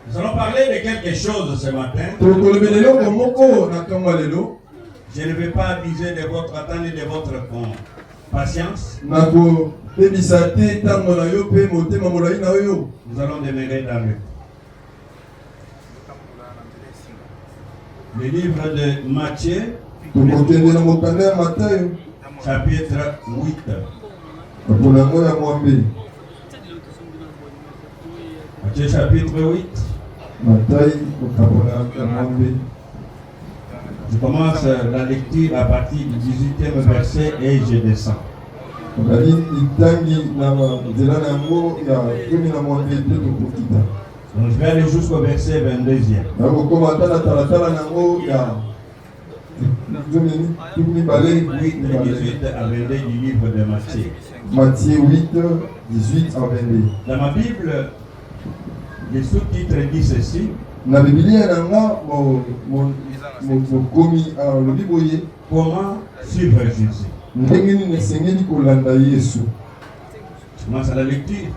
Nous allons parler de quelque chose ce matin. Je ne vais pas abuser de votre attente et de votre patience. Nous allons demeurer dans le livre de Matthieu, chapitre 8. Matthieu chapitre 8. Je commence la lecture à partir du 18e verset et je descends. Donc je vais aller jusqu'au verset 22e. Oui, 18 à 22 du livre de Matthieu. Matthieu 8, 18 à 22. Dans ma Bible, les sous-titres disent ceci. Comment suivre Jésus? Je commence à la lecture.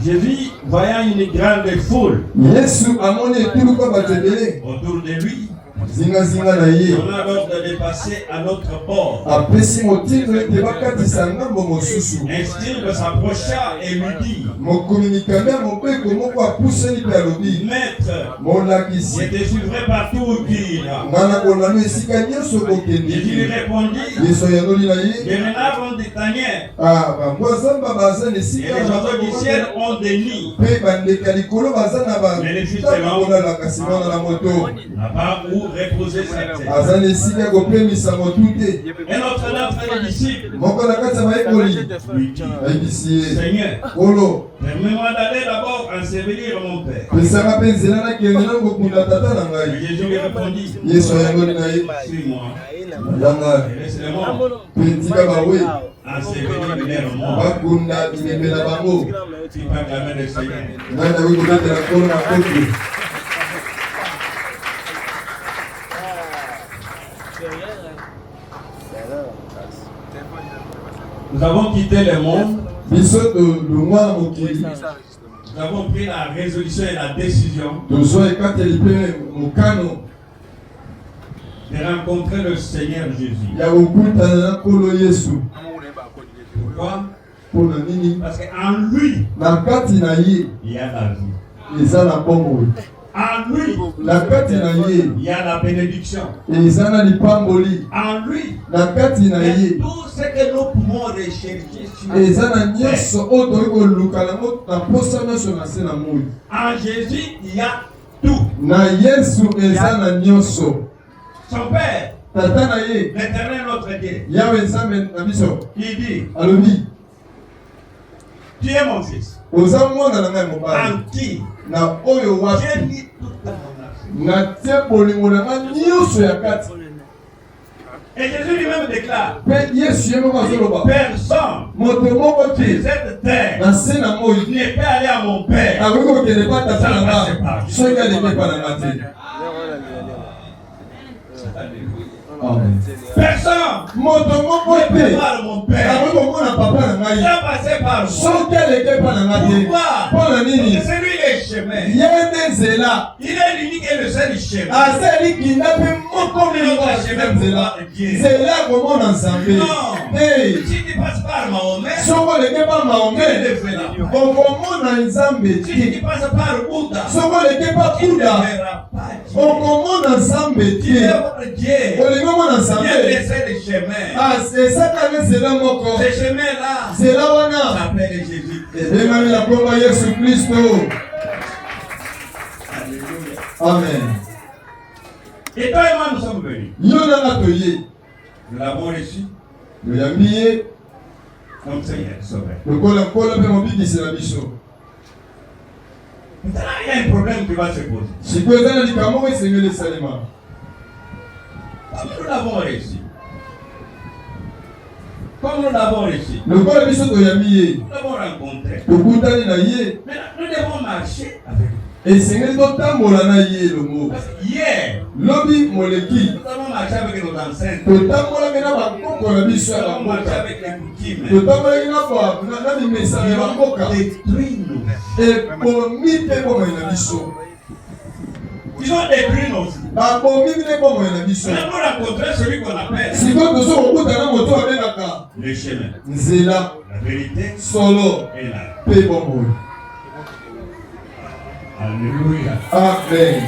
Jésus, voyant une grande foule autour de lui, on a l'ordre de passer à l'autre bord. Estime s'approcha et lui dit: Maître, je te suivrai partout où tu iras. Jésus lui répondit: les renards ont des tanières et les oiseaux du ciel ont des nids, mais les justes n'a pas où reposer sa tête. Un autre disciple lui dit: Seigneur, permets-moi d'aller d'abord ensevelir mon père. Jésus lui répondit: suis-moi. Laisse-le-moi ensevelir leur mort. Tu peux acclamer le Seigneur. Nous avons quitté le monde. Nous avons pris la résolution et la décision de rencontrer le Seigneur Jésus. Pourquoi? Parce qu'en lui, il y a la vie. En lui, il y a la bénédiction. En lui, tout ce que nous pouvons rechercher en Jésus, il y a tout. Son Père, l'Éternel notre Dieu, il dit: tu es mon fils, en qui j'ai mis toute mon affection. Et Jésus lui-même déclare: personne sur cette terre n'est pas allé à mon Père sans passer par lui. Personne ne peut voir mon Père sans passer par moi. Pourquoi? Parce que c'est lui le chemin. Il est l'unique et le seul chemin. Non. Si tu passes par Mahomet, tu le fais là. Si tu passes par Bouddha, tu ne verras pas Dieu. Tu verras Dieu. Il y a laissé le chemin. Ce chemin-là s'appelle Jésus. Amen. Et toi et moi, nous sommes venus. Nous l'avons reçu comme Seigneur Sauveur. Maintenant, il y a un problème qui va se poser. Comme nous l'avons reçu. Nous l'avons rencontré. Maintenant, nous devons marcher avec lui. Parce que hier, Lobi moleki. Nous marcher avec nos ancêtres. Totambola mena bakoko na biso ya Nous marcher bakoka. avec les coutumes. Totambola na bimesa ya bakoka. Ekomi mpe bomoi na biso. Ils ont détruit nos vies. Bakomi mpe bomoi na biso. Nous avons rencontré celui qu'on appelle sikoyo tozokokutana moto abengaka le chemin, nzela, la vérité solo et la mpe bomoi. Alléluia. Amen.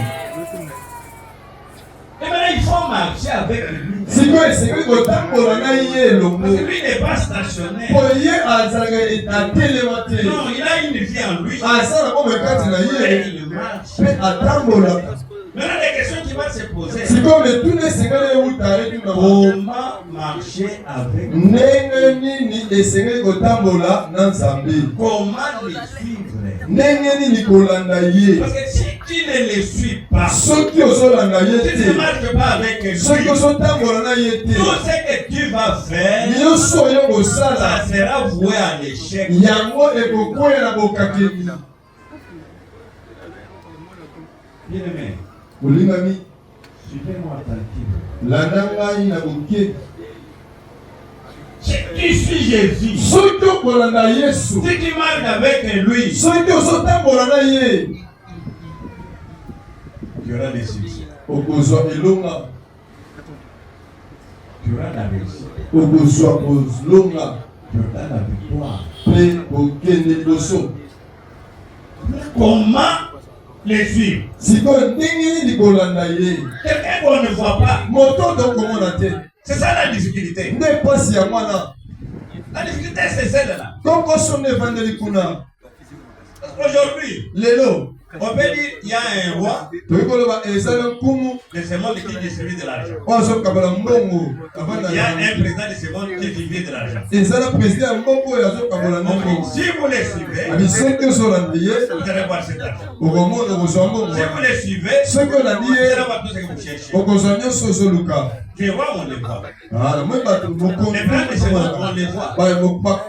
Et maintenant, il faut marcher avec lui. sikoyo esengeli kotambola na ye elongo. Parce que lui n'est pas stationnaire. Po ye azalaka atelema te. Non, il a une vie en lui. aza na bomoi kati na Et ye il marche. mpe atambolaka. Maintenant, les questions qui vont se poser. sikoyo metuna esengeli euta etuna Comment marcher avec lui? ndenge nini esengeli kotambola na nzambe, Comment le suivre? ndenge nini kolanda ye. Parce que si tu ne le suis pas, soki ozolanda ye si tu ne te, marches pas avec lui, soki ozotambola na ye tout te, ce que tu vas faire, nyonso oyo ça kosala sera voué à l'échec. yango ekokwea na bokakeli. Bien aimé, olingami, suivez-moi attentivement. landa ngai na boke. Si tu suis Jésus, soki okolanda Yesu, si tu marches avec lui, soki ozotambola na ye, tu auras des succès, okozwa elonga, tu auras la réussite, okozwa kolonga tu auras la victoire. mpe kokende liboso. Comment les suivre? sikoyo ndenge nini kolanda ye, Quelqu'un qu'on ne voit pas, moto tokomona te, c'est ça la difficulté. nde pasi ya mwana. La difficulté c'est celle-là. Koko sonde evandeli kuna Aujourd'hui, lelo on peut dire il y a un roi toyei koloba ezali nkumu de ce monde qui distribue de l'argent. oyo azokabala mbongo avanda Il y a na un président de ce monde qui distribue de l'argent. ezali président ya mbongo oyo azokabola na mbongo. Si vous les suivez, abi soki ozolanda ye vous allez voir cet argent. okomona okozwa mbongo, Si vous les suivez, soki olandi vous allez ye voir tout ce que vous cherchez. okozwa nyonso ozoluka. Les rois, on les voit. Ala moi bato mokonzi Les plans de ce monde, on les voit.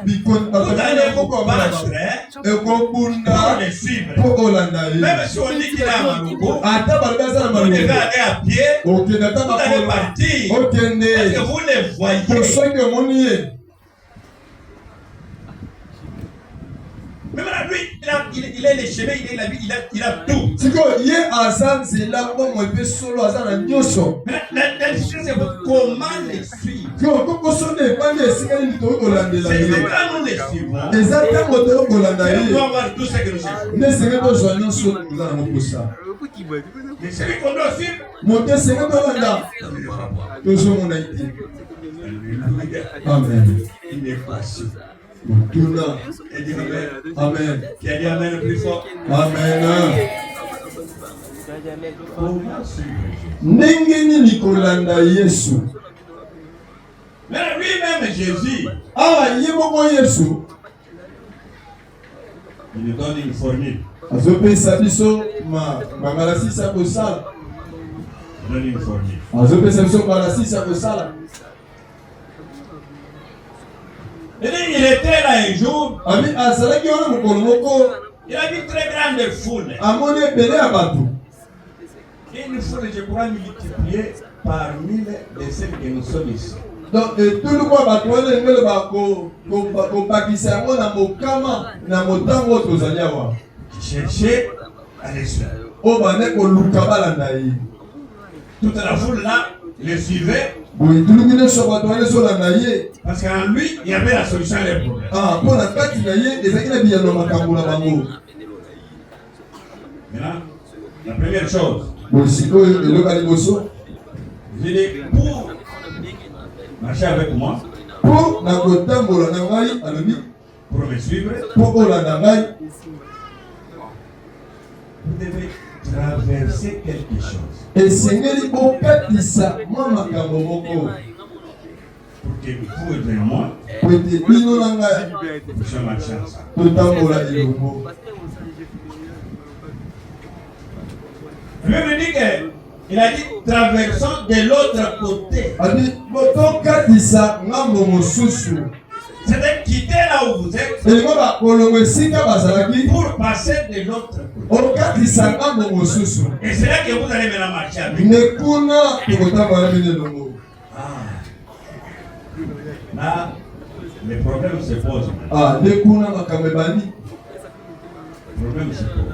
bikoni bato Vous allez vous moko battre pour ekobunda les suivre. mpo olanda ye. Même si on dit qu'il a un malouko, ata balobi aza na vous devez malongo aller à pied, okende ata vous allez makolo partir. Parce okende que vous les po voyez. soki omoni ye. Mais maintenant, lui, il est le chemin, il est la vie, il a tout. sikoyo ye aza nzela mbongo mpe solo aza na nyonso. Mais la difficulté, c'est comment les suivre. sikoyo koko sonde efandi esika nini toyei kolandela C'est ye. quand nous les suivons, eza ntango toyei kolanda nous ye doit avoir tout ce que nous cherchons. nde esenge tozwa nyonso toza na mokosa. Mais celui qu'on doit suivre, moto esenge tolanda on ne le voit pas. tozomona ye te. Alléluia. Amen. Il n'est pas sûr. motuna. Et dit Amen. Amen. Qui a dit Amen le plus fort? Amen. Comment suivre? ndenge nini kolanda Yesu. Mais lui-même, Jésus, awa ye moko Yesu il nous donne une formule. azopesa biso bangalasisa kosala. Il donne une formule. azopesa biso bangalasisa kosala. Il était là un jour, ami azalaki wana mokolo moko il a vu très grande foule. amoni ebele ya bato. Une foule, je crois, multipliée par 1000 de celles que nous sommes ici. donc etulu kwa bato wana engele bakobakisa yango na mokama na motango oyo tozali awa Qui cherchaient à les suivre. oyo bande koluka balanda ye. Toute la foule là le suivait boye tuluki nyonso bato wana ezolanda ye parce qu'en lui, il y avait la solution à leurs problèmes. mpo na kati na ye ezalaki na biyano makambo na bango. Maintenant, la première chose, boye sikoyo eloko ya liboso je dis pour marcher avec moi, mpo na kotambola na ngai alobi pour me suivre, mpo olanda ngai vous devez traverser quelque chose esengeli bokatisa mwa makambo moko pour que vous et moi po ete bino na ngai puissions marcher ensemble. totambola elongo. Je me dis qu'il a dit traversons de l'autre côté. abi tokatisa ngambo mosusu. C'est de quitter là où vous êtes pour passer de l'autre côté. Et c'est là que vous allez maintenant marcher avec. Là, les problèmes se posent. Le problème se pose.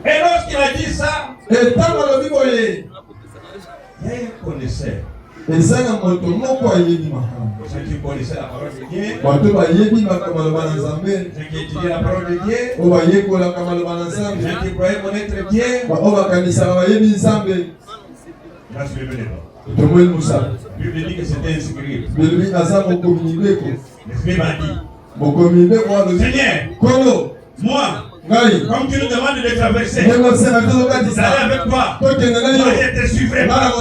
Et lorsqu'il a dit ça, il connaissait. Ceux qui connaissaient la parole de Dieu, ceux qui étudiaient la parole de Dieu, ceux qui croyaient connaître Dieu, là, je vais venir. La Bible dit que c'était inscrit. L'Esprit m'a dit, Seigneur, moi, comme tu nous demandes de traverser, d'aller avec toi, moi je te suivrai pas.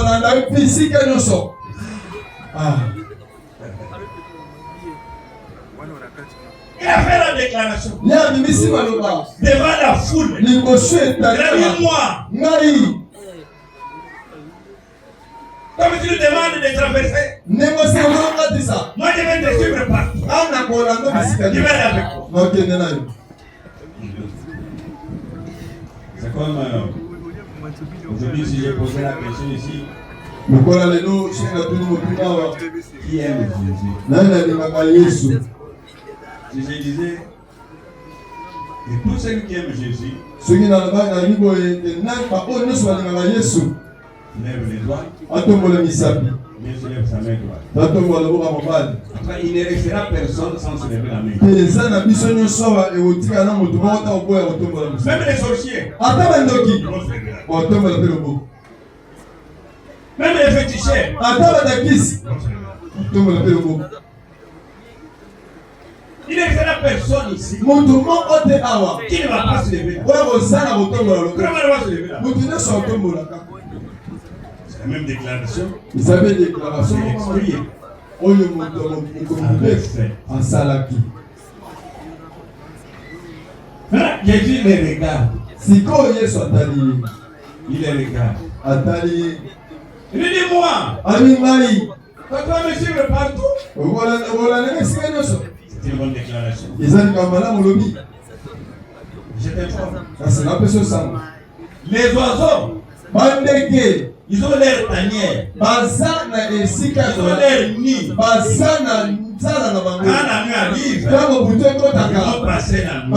Il a fait la déclaration devant la foule. Il a dit, moi, comme tu nous demandes de traverser, moi je vais te suivre partout. Je vais aller avec toi. C'est comme aujourd'hui, si j'ai posé la question ici, qui aime Jésus? Si je disais, et tous ceux qui aiment Jésus, lève les doigts, Jésus lève sa main droite. Enfin, il ne restera personne sans se lever la main. Même les sorciers, même les féticheurs, il ne restera personne ici qui ne va pas se lever. Comment il va se lever là? C'est la même déclaration. Jésus les regarde. Il les regarde. Il lui dit, moi, tu vas me suivre partout. C'est une bonne déclaration. Je t'informe. Les oiseaux, ils ont leur tanière, ils ont leur nid. Quand la nuit arrive, ils vont passer la nuit.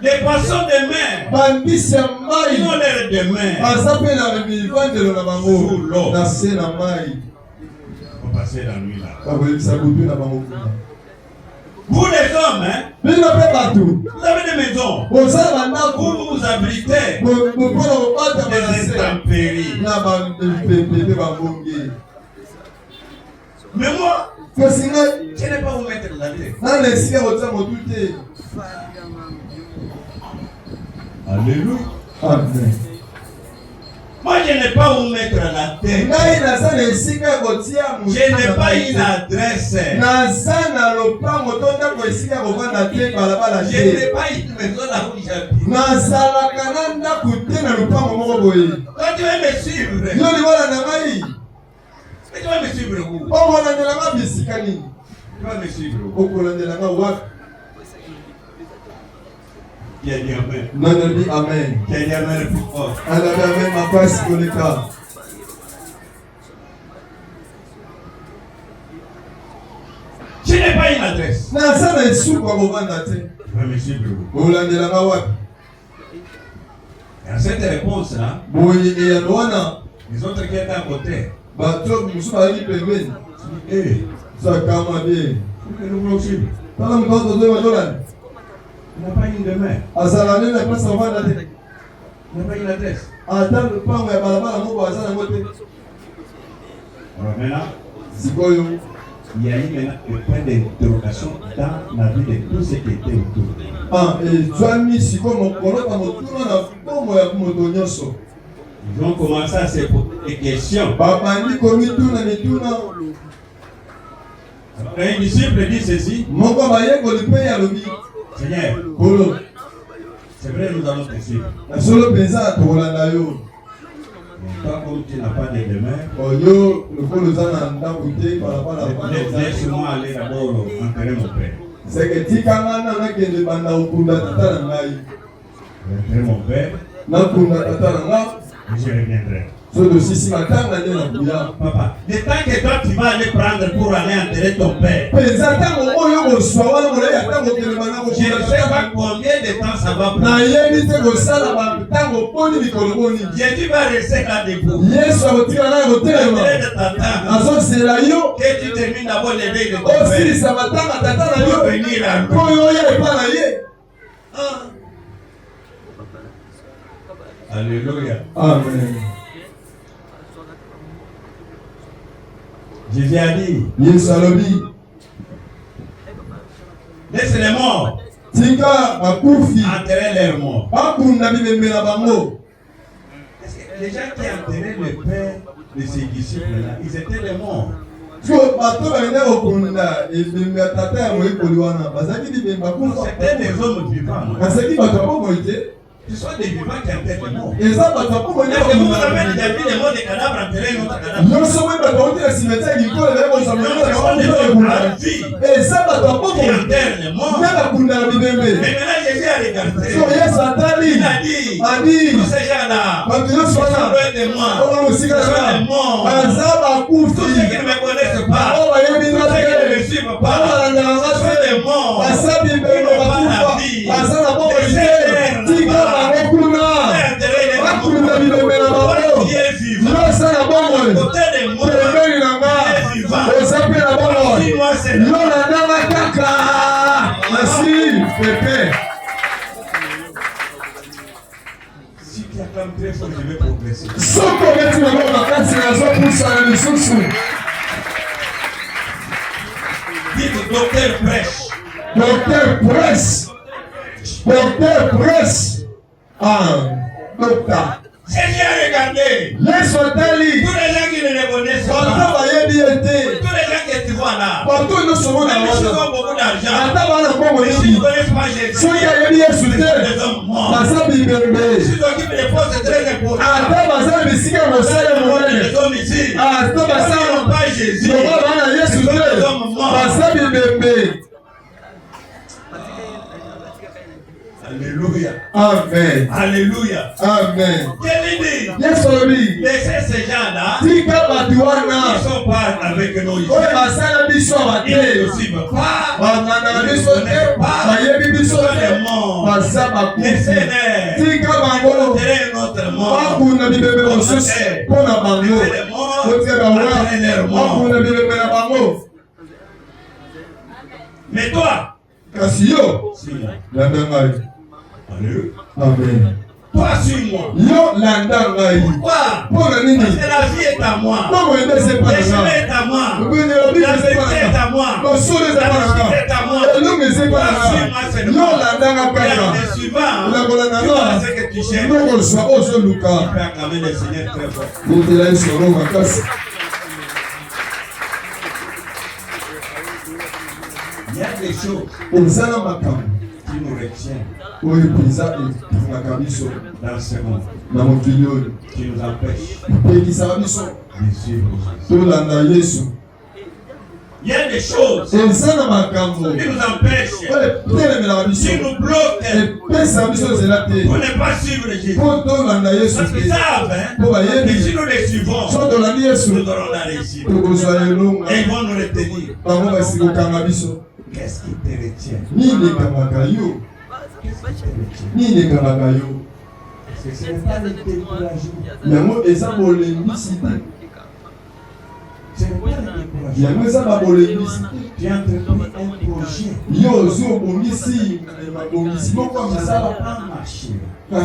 Les poissons de mer, ils ont leur demeure sous l'eau. Ils vont passer la nuit là. Vous les hommes, vous avez des maisons où vous vous abritez des intempéries. Mais moi, je n'ai pas vous mettre la tête. Alléluia. Amen. Moi, je n'ai pas où mettre la tête. Je n'ai pas une adresse. Je n'ai pas une maison là où j'habite. Quand tu vas me suivre, tu vas me suivre où? Tu vas me suivre où? Qui a dit amen? Amen. Qui a dit amen le plus fort? Je n'ai pas une adresse. Tu vas me suivre où? Et à cette réponse-là, les autres qui étaient à côté, nous voulons suivre. Il n'a pas une demeure. Il n'a pas une adresse. Alors maintenant, il y a eu maintenant un point d'interrogation dans la vie de tous ceux qui étaient autour. Ils ont commencé à se poser des questions. Un disciple dit ceci. Seigneur, c'est vrai, nous allons te suivre. Toi, comme tu n'as pas de demeure, laisse-moi aller d'abord enterrer mon père. Enterrer mon père, et je reviendrai. Papa, le temps que toi tu vas aller prendre pour aller enterrer ton père, je ne sais pas combien de temps ça va prendre. Jésus va rester là debout. Que tu termines d'abord l'éveil de ton père pour venir à lui. Alléluia. Amen. Jésus a dit, laisse les morts enterrer leurs morts. Les gens qui enterraient le père de ses disciples là, ils étaient des morts. C'était des hommes vivants. Ce sont des vivants qui enterrent les morts. Est-ce que vous avez déjà vu les morts des cadavres enterrer notre cadavre? Ce sont des hommes à vie qui enterrent les morts. Mais maintenant Jésus a regardé. Il a dit, tous ces gens-là, ils sont loin de moi. Ils sont des morts. Tous ceux qui ne me connaissent pas, tous ceux qui ne me suivent pas, ce sont des morts. Ils n'ont pas la vie. Si tu acclames très fort, je vais progresser. Dites docteur prêche. Docteur presse. Docteur. Jésus a regardé. Tous les gens qui ne le connaissent pas. Tous les gens que tu vois là. Même ceux qui ont beaucoup d'argent. Mais s'ils ne connaissent pas Jésus, c'est des hommes morts. S'ils occupent des postes très importants. Les hommes ici. S'ils n'ont pas Jésus, ce sont des hommes morts. Alléluia. Amen. Alléluia. Amen. Laissez ces gens-là. Ils ne sont pas avec nous ici. Ils ne suivent pas. Ils ne connaissent pas. Ils sont des morts. Laissez-les. Enterrez notre mort. Laissez les morts. Enterrez leurs morts. Mais toi, Amen. Toi, suis-moi. Pourquoi? Parce que la vie est à moi. Le chemin est à moi. La vérité est à moi. La justice est à moi. Toi, suis-moi seulement. Les suivants, tu vois ce que tu cherches. Tu peux acclamer le Seigneur très fort. Il y a des choses qui nous retiennent dans ce monde, qui nous empêchent de suivre Jésus. Il y a des choses qui nous empêchent, qui nous bloquent pour ne pas suivre Jésus. Parce qu'ils savent que si nous les suivons, nous aurons la réussite. Et ils vont nous retenir. Qu'est-ce qui te retient? Parce que ce n'est pas le découragement. Ce n'est pas le découragement. Tu as entrepris un projet. Ça va pas marcher. Tu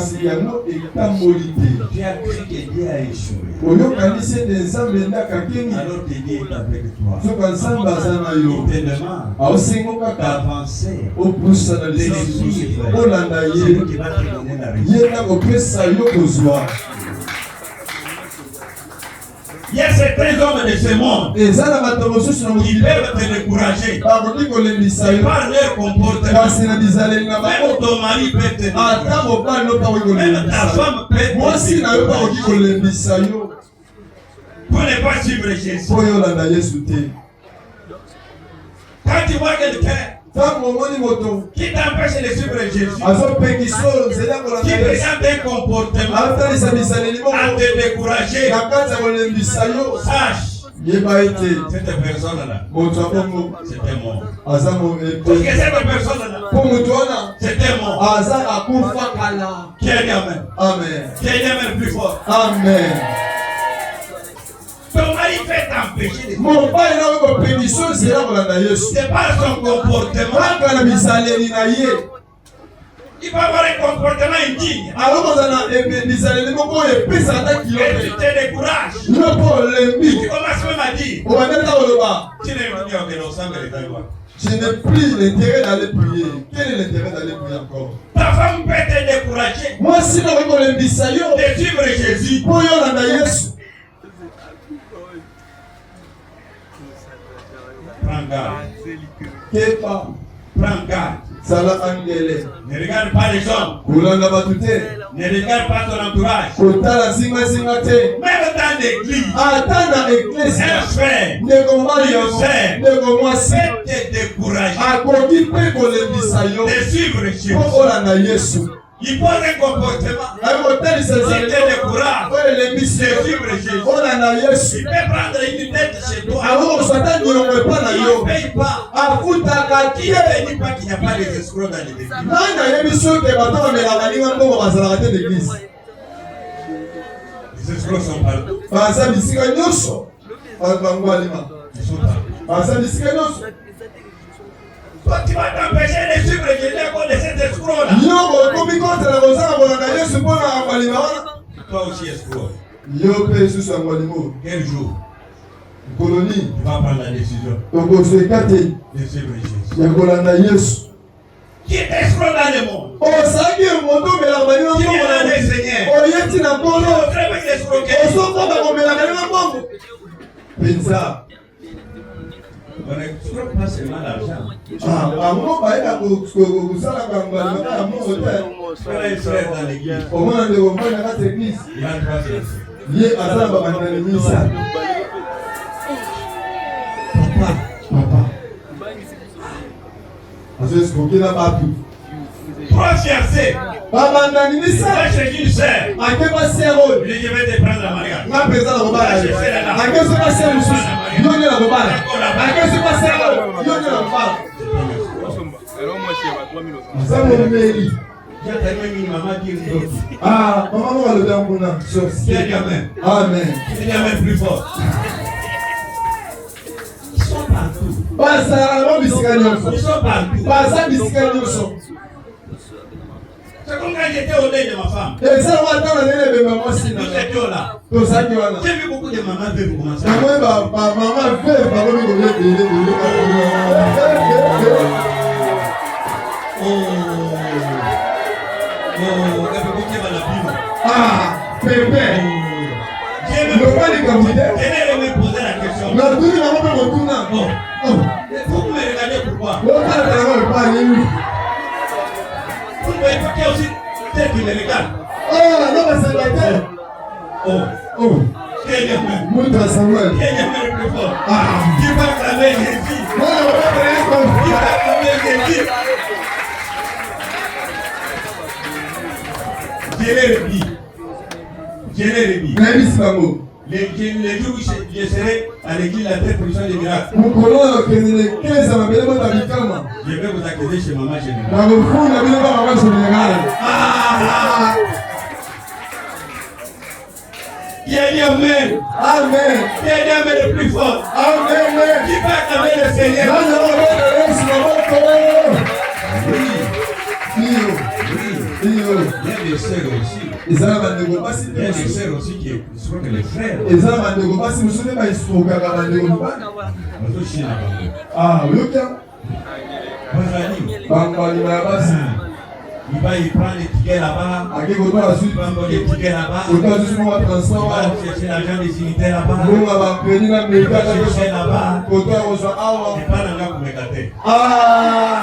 as cru que Dieu a échoué. Alors que Dieu est avec toi. Il te demande d'avancer, de le suivre. C'est lui qui va te donner la réussite. Il y y a certains hommes de ce monde qui peuvent te décourager par leur comportement. Même ton mari peut te décourager. Même ta femme peut te décourager. Pour ne pas suivre Jésus. Quand tu vois quelqu'un qui t'empêche de suivre Jésus, qui présente un comportement à te décourager, sache, cette personne-là, c'était mort. Parce que cette personne-là, c'était mort. Qui a dit Amen? Amen. Qui a dit Amen plus fort? Amen. Ton mari fait t'empêcher de mon père n'a pas de pénition, c'est là qu'on a d'ailleurs. C'est pas son comportement. Il va avoir un comportement indigne. Alors qu'on a et tu te décourages. Tu commences même à dire. Je n'ai plus l'intérêt d'aller prier. Quel est l'intérêt d'aller prier encore? Ta femme peut te décourager. Moi, si nous avons le Bissayo, de suivre Jésus. Pour y aller. Prends garde. Prends garde. Ne regarde pas les hommes. Ne regarde pas ton entourage. Même dans l'église. Un frère. Une sœur. Peut te décourager. De suivre Jésus. Il pose un comportement. Il te décourage. De suivre Jésus. Il peut prendre une tête chez toi. Il ne paye pas. Qui ne dit pas qu'il n'y a pas des escrocs dans l'église? Les escrocs sont partout. Ils sont partout. Toi, tu vas t'empêcher de suivre Jésus à cause de cet escroc-là. Toi aussi escroc. Quel jour tu vas prendre la décision de suivre Jésus? Qui est escroc dans le monde? Qui est dans le Seigneur? Qui est très bien escroqué? On n'escroque pas seulement l'argent. Voilà un frère dans l'église. Il a 3 Papa. 3 fiancés. Va chez une sœur. Je vais te prendre la mariage. Amen. Plus fort. Ils sont partout. Ils sont partout. C'est comme quand j'étais au lait de ma femme. Nous étions là. J'ai vu beaucoup de mamans veuves commencer. Pépé. Je vais me poser la question. Vous me regardez pourquoi? Vous ne voyez pas qu'il y a aussi tel qui me regarde. Quel est le plus fort? Qui va cramer Jésus? Qui va cramer Jésus? Je l'ai dit. Les jours où je serai à l'église de la tête puissante des miracles, je vais vous accueillir chez Maman Générale. Qui a dit Amen? Amen. Qui a dit Amen le plus fort? Amen. Qui va acclamer le Seigneur? Il y a des sœurs aussi. Il y a des sœurs aussi qui sont que les frères. Il va y prendre les tickets là-bas. Aki koto la suite. Il va prendre les tickets là-bas. Koto la suite mon Il transport. va chercher l'argent des unitaires là-bas. Munga ba peni na Il va meka chercher là-bas. koto a reçoit awa. C'est pas l'engagement pour me gâter. Ah.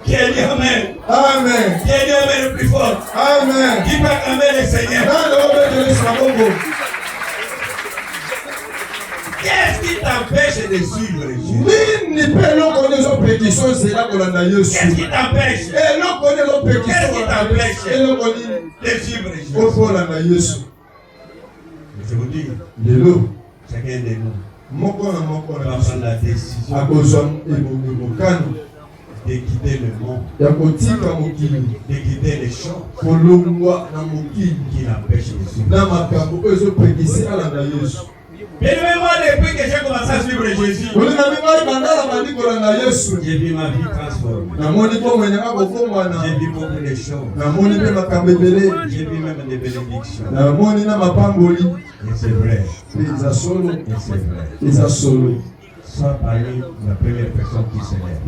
Qui est dit Amen? Amen. Qui est dit Amen le plus fort? Amen. Qui va acclamer le Seigneur? Qu'est-ce qui t'empêche de suivre Jésus? Qu'est-ce qui t'empêche? Qu'est-ce qui t'empêche de suivre Jésus? Je vous dis, chacun de nous va prendre la décision de quitter le monde, de quitter les choses qui l'empêchent de suivre. Bien-aimé, moi, depuis que j'ai commencé à suivre Jésus, j'ai vu ma vie transformée. J'ai vu beaucoup de choses. J'ai vu même des bénédictions. Et c'est vrai. Et c'est vrai. Sois parmi la première personne qui s'élève.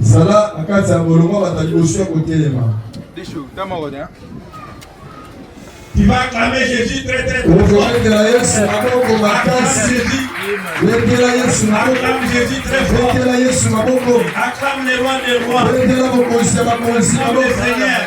Tu vas acclamer Jésus très très fort. Acclame Jésus très fort. Acclame les rois des rois. Acclame le Seigneur.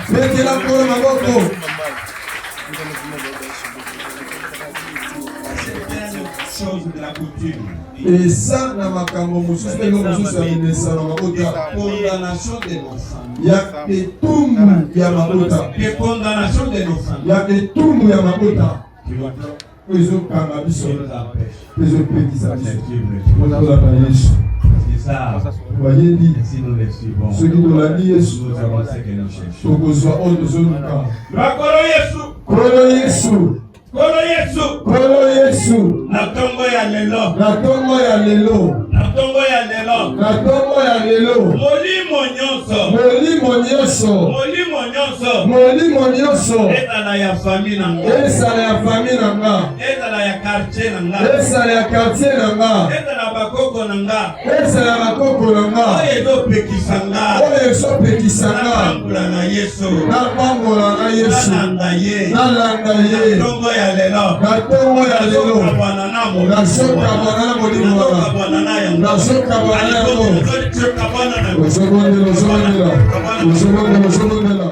Chose de la coutume. Et ça, na makambo mususu pelo mususu ya minesa na mabota. Condamnation de nos familles. Ya etumbu ya mabota. Les condamnations de nos familles. Ya etumbu ya mabota. Qui Ezo kanga biso. nous empêche. Ezo pekisa biso. Voilà. Ola na Yesu. C'est ça. Wayebi. Si nous les suivons, Soki tolandi Yesu. nous avons ce que nous cherchons. Tokozwa oyo tozoluka. Bakolo Yesu. Kolo Yesu. Kolo Yesu. Kolo Yesu. Na tongo ya lelo. Na tongo ya lelo. Na tongo ya lelo. Na tongo ya lelo. Molimo nyonso. Molimo nyonso. Molimo nyonso. Molimo nyonso. Ezala ya famille na nga. Ezala ya famille na nga. Ezala ya quartier na nga. Ezala ya quartier na nga. Ezala bakoko na nga. Ezala bakoko na nga. Oyo ezopekisa nga. Oyo ezopekisa nga. Natambola na Yesu. Napambola na Yesu. Nalanda ye. Nalanda ye. Tongo ya lelo. Na tongo ya lelo. Nazokabwana na molimo. Nazokabwana na molimo wana. Nazokabwana na yango. Nazokabwana na yango. Nazokabwana na yango. Ozobondela, ozobondela. Ozobondela, ozobondela.